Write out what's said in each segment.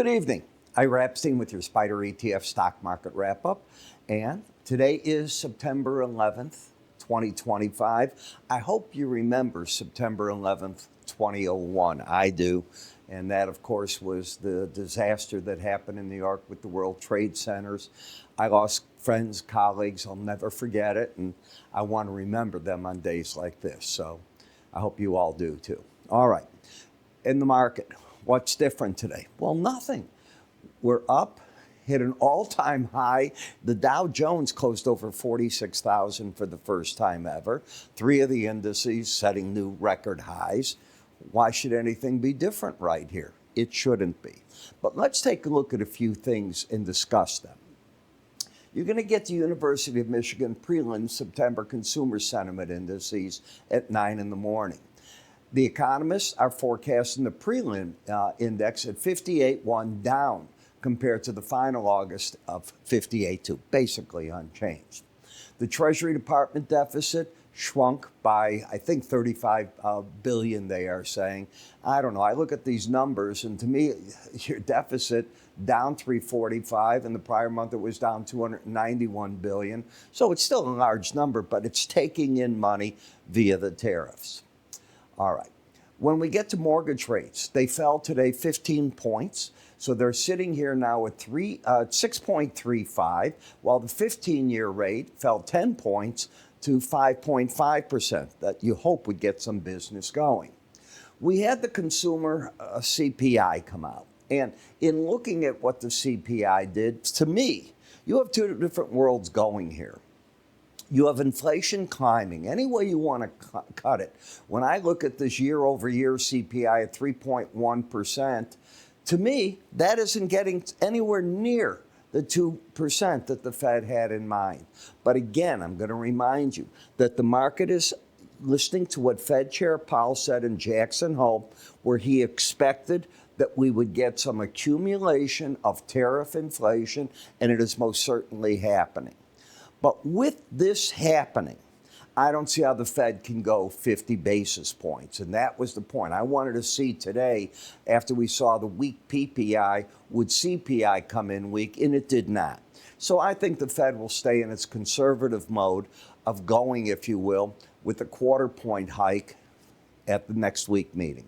Good evening. Ira Epstein with your SPDR ETF stock market wrap-up. And today is September 11th, 2025. I hope you remember September 11th, 2001. I do. And that, of course, was the disaster that happened in New York with the World Trade Centers. I lost friends, colleagues. I'll never forget it. And I want to remember them on days like this. So I hope you all do, too. All right. In the market, what's different today? Well, nothing. We're up, hit an all-time high. The Dow Jones closed over 46,000 for the first time ever. 3 of the indices setting new record highs. Why should anything be different right here? It shouldn't be. But let's take a look at a few things and discuss them. You're going to get the University of Michigan prelim September consumer sentiment indices at 9 in the morning. The economists are forecasting the prelim index at 58.1 down compared to the final August of 58.2, basically unchanged. The Treasury Department deficit shrunk by, I think, $35 billion, they are saying. I don't know. I look at these numbers, and to me, your deficit down 345. In the prior month, it was down 291 billion. So it's still a large number, but it's taking in money via the tariffs. All right. When we get to mortgage rates, they fell today 15 points. So they're sitting here now at 6.35, while the 15-year rate fell 10 points to 5.5%. That you hope would get some business going. We had the consumer CPI come out. And in looking at what the CPI did, to me, you have two different worlds going here. You have inflation climbing, any way you want to cut it. When I look at this year-over-year CPI at 3.1%, to me, that isn't getting anywhere near the 2% that the Fed had in mind. But again, I'm going to remind you that the market is listening to what Fed Chair Powell said in Jackson Hole, where he expected that we would get some accumulation of tariff inflation, and it is most certainly happening. But with this happening, I don't see how the Fed can go 50 basis points. And that was the point. I wanted to see today, after we saw the weak PPI, would CPI come in weak, and it did not. So I think the Fed will stay in its conservative mode of going, if you will, with a quarter-point hike at the next week meeting.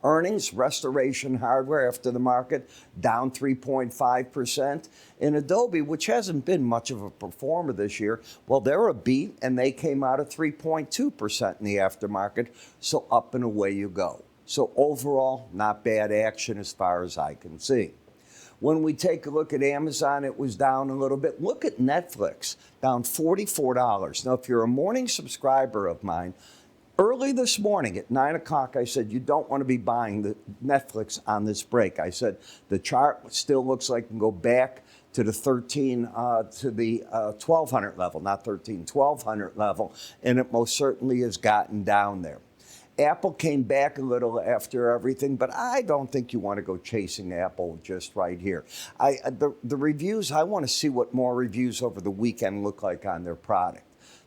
Earnings, Restoration Hardware after the market, down 3.5%. In Adobe, which hasn't been much of a performer this year, well, they're a beat, and they came out at 3.2% in the aftermarket, so up and away you go. So overall, not bad action as far as I can see. When we take a look at Amazon, it was down a little bit. Look at Netflix, down $44. Now, if you're a morning subscriber of mine, early this morning at 9 o'clock, I said, you don't want to be buying the Netflix on this break. I said, the chart still looks like it can go back to the 1,200 level, not 1,200 level, and it most certainly has gotten down there. Apple came back a little after everything, but I don't think you want to go chasing Apple just right here. The reviews, I want to see what more reviews over the weekend look like on their product.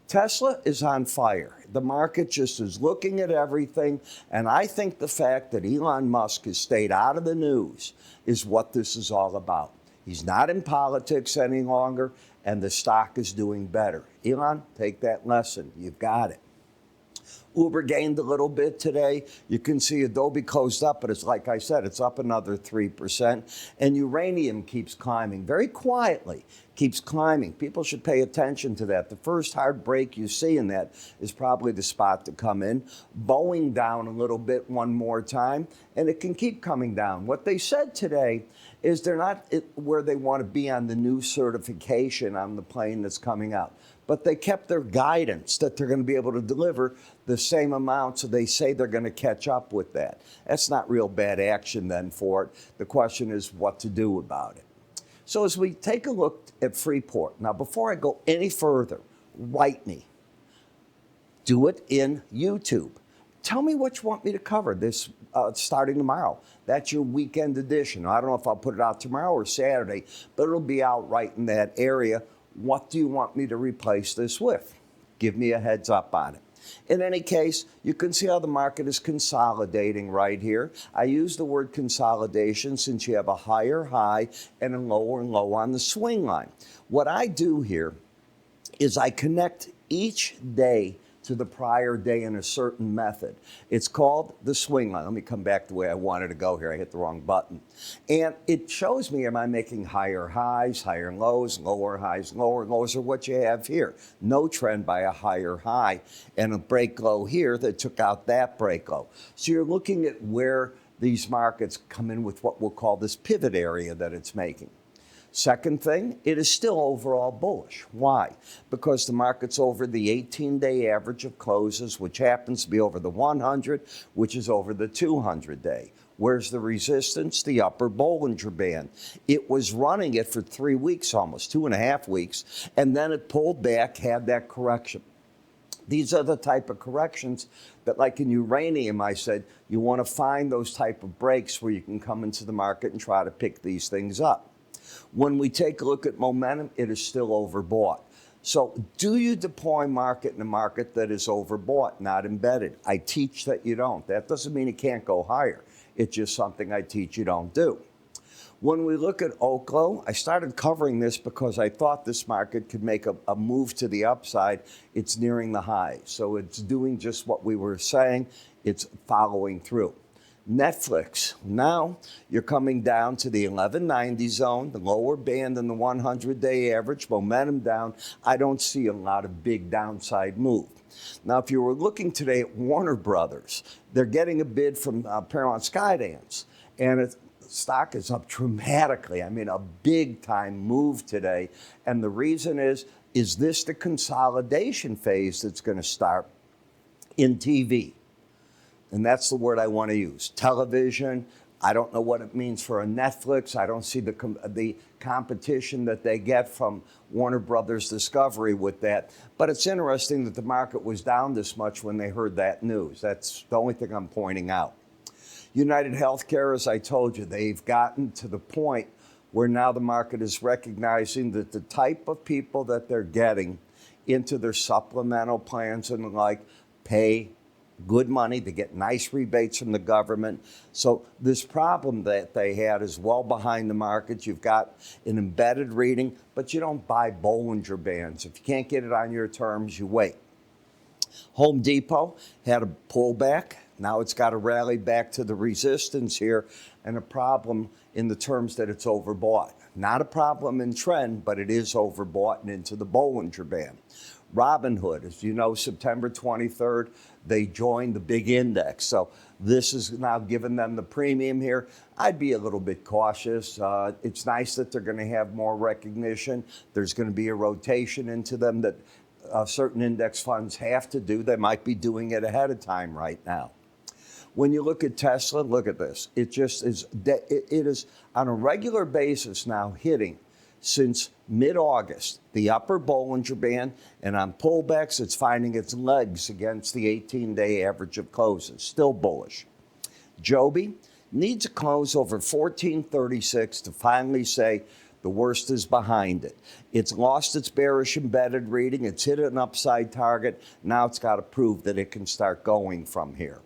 Tesla is on fire. The market just is looking at everything, and I think the fact that Elon Musk has stayed out of the news is what this is all about. He's not in politics any longer, and the stock is doing better. Elon, take that lesson. You've got it. Uber gained a little bit today. You can see Adobe closed up, but it's like I said, it's up another 3%. And uranium keeps climbing very quietly, keeps climbing. People should pay attention to that. The first hard break you see in that is probably the spot to come in. Boeing down a little bit one more time, and it can keep coming down. What they said today is they're not where they want to be on the new certification on the plane that's coming out. But they kept their guidance that they're going to be able to deliver the same amount, so they say they're going to catch up with that. That's not real bad action then for it. The question is what to do about it. So as we take a look at Freeport, now before I go any further, write me. Do it in YouTube. Tell me what you want me to cover this starting tomorrow. That's your weekend edition. I don't know if I'll put it out tomorrow or Saturday, but it'll be out right in that area. What do you want me to replace this with? Give me a heads up on it. In any case, you can see how the market is consolidating right here. I use the word consolidation since you have a higher high and a lower low on the swing line. What I do here is I connect each day to the prior day in a certain method. It's called the swing line. Let me come back the way I wanted to go here. I hit the wrong button. And it shows me, am I making higher highs, higher lows, lower highs, lower lows, or what you have here. No trend by a higher high and a break low here that took out that break low. So you're looking at where these markets come in with what we'll call this pivot area that it's making. Second thing, it is still overall bullish. Why? Because the market's over the 18-day average of closes, which happens to be over the 100, which is over the 200-day. Where's the resistance? The upper Bollinger Band. It was running it for 3 weeks almost, 2.5 weeks, and then it pulled back, had that correction. These are the type of corrections that, like in uranium, I said, you want to find those type of breaks where you can come into the market and try to pick these things up. When we take a look at momentum, it is still overbought. So do you deploy market in a market that is overbought, not embedded? I teach that you don't. That doesn't mean it can't go higher. It's just something I teach you don't do. When we look at Oklo, I started covering this because I thought this market could make a move to the upside. It's nearing the high. So it's doing just what we were saying. It's following through. Netflix, now you're coming down to the 1190 zone, the lower band in the 100-day average, momentum down. I don't see a lot of big downside move. Now, if you were looking today at Warner Brothers, they're getting a bid from Paramount Skydance, and the stock is up dramatically. I mean, a big-time move today. And the reason is this the consolidation phase that's going to start in TV? And that's the word I want to use. Television, I don't know what it means for a Netflix. I don't see the competition that they get from Warner Brothers Discovery with that. But it's interesting that the market was down this much when they heard that news. That's the only thing I'm pointing out. United Healthcare, as I told you, they've gotten to the point where now the market is recognizing that the type of people that they're getting into their supplemental plans and the like pay good money, to get nice rebates from the government. So this problem that they had is well behind the market. You've got an embedded reading, but you don't buy Bollinger Bands. If you can't get it on your terms, you wait. Home Depot had a pullback. Now it's got to rally back to the resistance here, and a problem in the terms that it's overbought. Not a problem in trend, but it is overbought and into the Bollinger Band. Robinhood, as you know, September 23rd, they joined the big index. So this is now giving them the premium here. I'd be a little bit cautious. It's nice that they're going to have more recognition. There's going to be a rotation into them that certain index funds have to do. They might be doing it ahead of time right now. When you look at Tesla, look at this. It just is, it is on a regular basis now hitting since mid-August, the upper Bollinger Band, and on pullbacks, it's finding its legs against the 18-day average of closes. Still bullish. Joby needs a close over 1436 to finally say the worst is behind it. It's lost its bearish embedded reading. It's hit an upside target. Now it's got to prove that it can start going from here.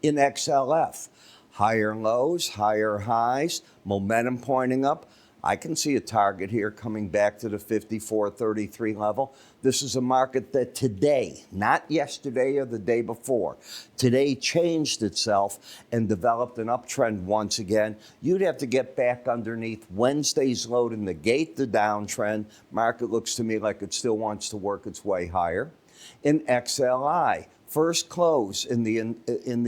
In XLF, higher lows, higher highs, momentum pointing up. I can see a target here coming back to the 54.33 level. This is a market that today, not yesterday or the day before, today changed itself and developed an uptrend once again. You'd have to get back underneath Wednesday's low to negate the downtrend. Market looks to me like it still wants to work its way higher. In XLI, first close in the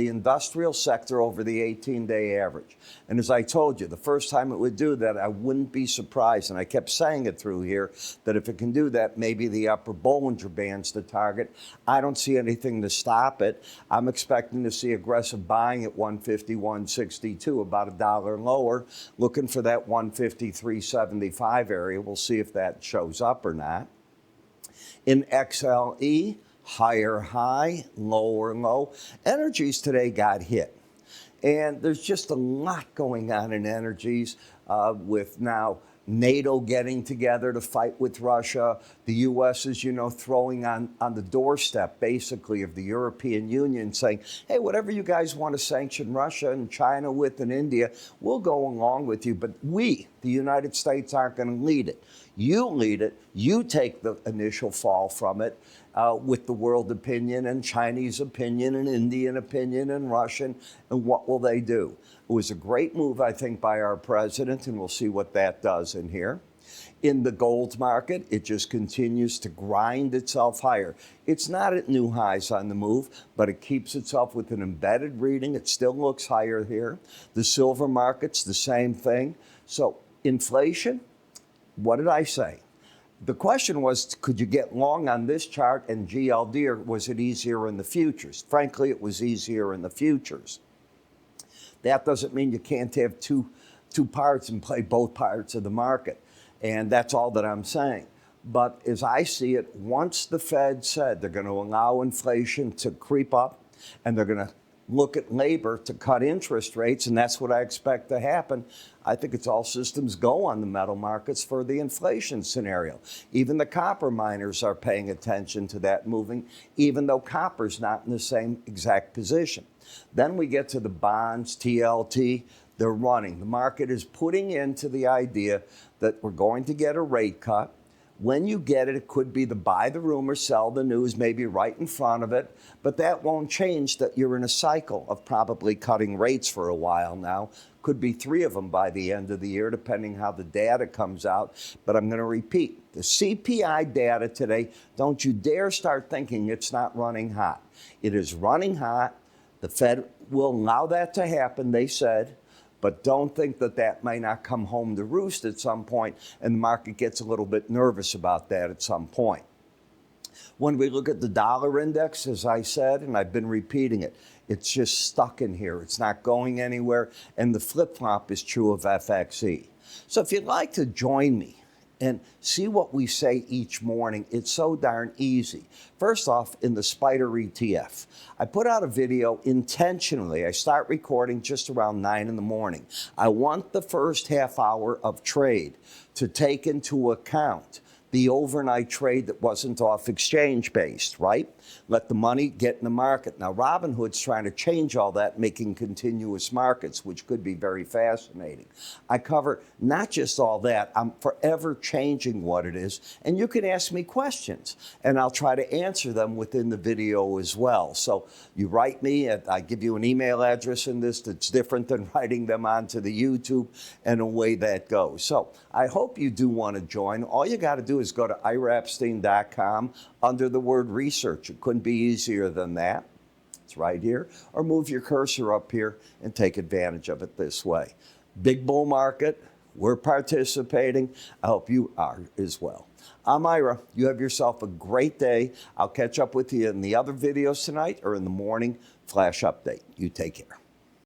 industrial sector over the 18-day average. And as I told you, the first time it would do that, I wouldn't be surprised, and I kept saying it through here, that if it can do that, maybe the upper Bollinger Band's the target. I don't see anything to stop it. I'm expecting to see aggressive buying at 150, 162, about $1 lower, looking for that 153.75 area. We'll see if that shows up or not. In XLE, higher high, lower low. Energies today got hit. And there's just a lot going on in energies with now NATO getting together to fight with Russia. The U.S. is, throwing on the doorstep, basically, of the European Union saying, hey, whatever you guys want to sanction Russia and China with and India, we'll go along with you. But we, the United States, aren't going to lead it. You lead it. You take the initial fall from it with the world opinion and Chinese opinion and Indian opinion and Russian. And what will they do? It was a great move, I think, by our president, and we'll see what that does in here. In the gold market, it just continues to grind itself higher. It's not at new highs on the move, but it keeps itself with an embedded reading. It still looks higher here. The silver market's the same thing. So inflation, what did I say? The question was, could you get long on this chart and GLD, or was it easier in the futures? Frankly, it was easier in the futures. That doesn't mean you can't have two parts and play both parts of the market. And that's all that I'm saying. But as I see it, once the Fed said they're going to allow inflation to creep up and they're going to look at labor to cut interest rates, and that's what I expect to happen, I think it's all systems go on the metal markets for the inflation scenario. Even the copper miners are paying attention to that moving, even though copper's not in the same exact position. Then we get to the bonds, TLT, they're running. The market is putting into the idea that we're going to get a rate cut. When you get it, it could be the buy the rumor, sell the news, maybe right in front of it. But that won't change that you're in a cycle of probably cutting rates for a while now. Could be 3 of them by the end of the year, depending how the data comes out. But I'm going to repeat, the CPI data today, don't you dare start thinking it's not running hot. It is running hot. The Fed will allow that to happen, they said. But don't think that that may not come home to roost at some point, and the market gets a little bit nervous about that at some point. When we look at the dollar index, as I said, and I've been repeating it, it's just stuck in here. It's not going anywhere, and the flip-flop is true of FXE. So if you'd like to join me and see what we say each morning, it's so darn easy. First off, in the SPDR ETF, I put out a video intentionally. I start recording just around 9 in the morning. I want the first half hour of trade to take into account the overnight trade that wasn't off exchange based, right? Let the money get in the market. Now, Robinhood's trying to change all that, making continuous markets, which could be very fascinating. I cover not just all that, I'm forever changing what it is, and you can ask me questions, and I'll try to answer them within the video as well. So you write me, I give you an email address in this that's different than writing them onto the YouTube, and away that goes. So I hope you do want to join. All you got to do is go to iraepstein.com under the word research. It couldn't be easier than that. It's right here. Or move your cursor up here and take advantage of it this way. Big bull market. We're participating. I hope you are as well. I'm Ira. You have yourself a great day. I'll catch up with you in the other videos tonight or in the morning flash update. You take care.